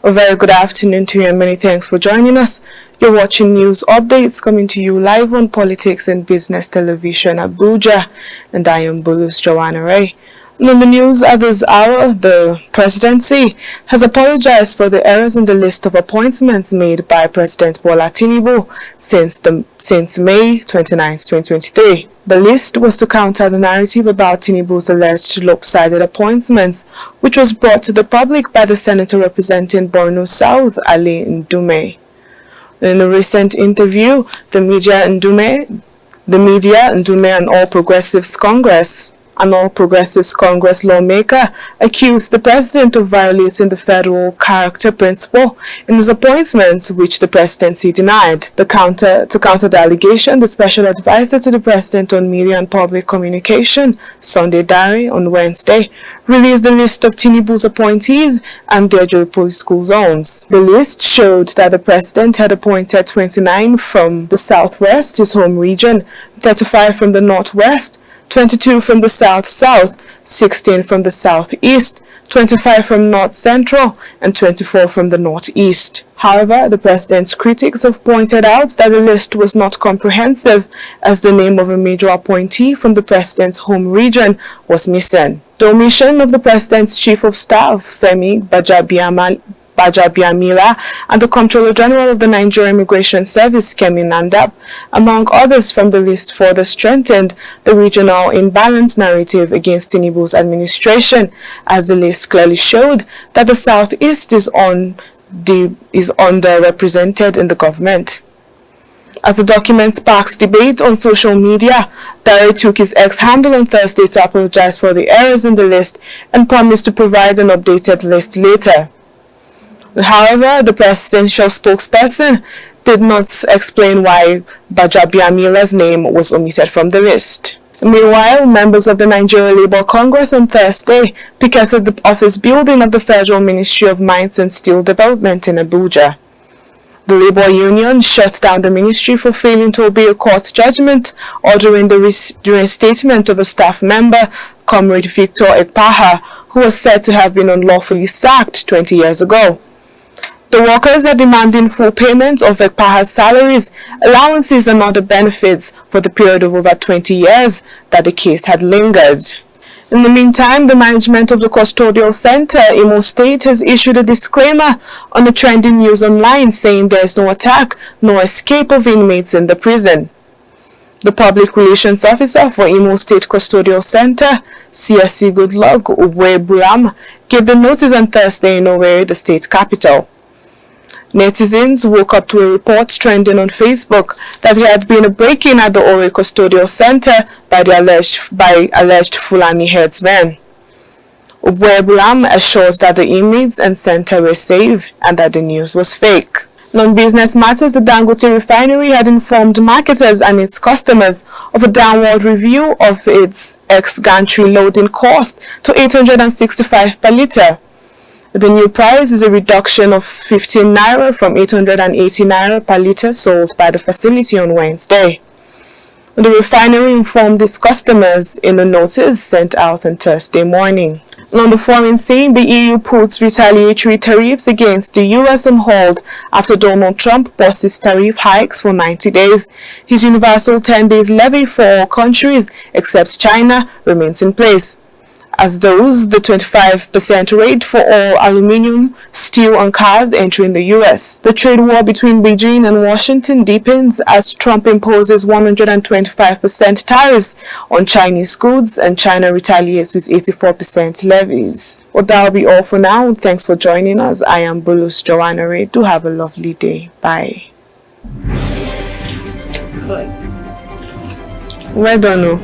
A very good afternoon to you and many thanks for joining us. You're watching news updates coming to you live on Politics and Business Television Abuja, and I am Bulus Joanna Ray. And on the news at this hour, the presidency has apologized for the errors in the list of appointments made by President Bola Tinubu since May 29, 2023. The list was to counter the narrative about Tinubu's alleged lopsided appointments, which was brought to the public by the senator representing Borno South, Ali Ndume. In a recent interview, the media, Ndume and All Progressives Congress lawmaker accused the president of violating the federal character principle in his appointments, which the presidency denied. To counter the allegation, the special advisor to the president on media and public communication, Sunday Dare, on Wednesday, released the list of Tinubu's appointees and their geopolitical zones. The list showed that the president had appointed 29 from the southwest, his home region, 35 from the northwest, 22 from the south-south, 16 from the southeast, 25 from north-central, and 24 from the northeast. However, the president's critics have pointed out that the list was not comprehensive, as the name of a major appointee from the president's home region was missing. The omission of the president's chief of staff, Femi Bajabiamila, and the Comptroller General of the Nigerian Immigration Service, Kemi Nandap, among others from the list, further strengthened the regional imbalance narrative against Tinubu's administration, as the list clearly showed that the Southeast is underrepresented in the government. As the document sparked debate on social media, Dare took his X handle on Thursday to apologize for the errors in the list and promised to provide an updated list later. However, the presidential spokesperson did not explain why Bajabiamila's name was omitted from the list. Meanwhile, members of the Nigeria Labour Congress on Thursday picketed the office building of the Federal Ministry of Mines and Steel Development in Abuja. The Labour Union shut down the ministry for failing to obey a court judgment ordering the reinstatement of a staff member, Comrade Victor Ekpaha, who was said to have been unlawfully sacked 20 years ago. The workers are demanding full payment of Ekpaha's salaries, allowances and other benefits for the period of over 20 years that the case had lingered. In the meantime, the management of the custodial center, Imo State, has issued a disclaimer on the trending news online saying there is no attack, no escape of inmates in the prison. The public relations officer for Imo State Custodial Center, CSC Goodluck Bulam, gave the notice on Thursday in Owerri, the state capital. Netizens woke up to a report trending on Facebook that there had been a break-in at the Owerri Custodial Center by alleged Fulani headsmen. Bulam assured that the inmates and center were safe and that the news was fake. On business matters, the Dangote refinery had informed marketers and its customers of a downward review of its ex-gantry loading cost to 865 per litre. The new price is a reduction of 15 naira from 880 naira per litre sold by the facility on Wednesday. The refinery informed its customers in a notice sent out on Thursday morning. And on the foreign scene, the EU puts retaliatory tariffs against the US on hold after Donald Trump pauses tariff hikes for 90 days. His universal 10 days levy for all countries except China remains in place. As those, the 25% rate for all aluminium, steel and cars entering the US. The trade war between Beijing and Washington deepens as Trump imposes 125% tariffs on Chinese goods and China retaliates with 84% levies. Well, that'll be all for now. Thanks for joining us. I am Bulus Joanna Ray. Do have a lovely day. Bye. Well done.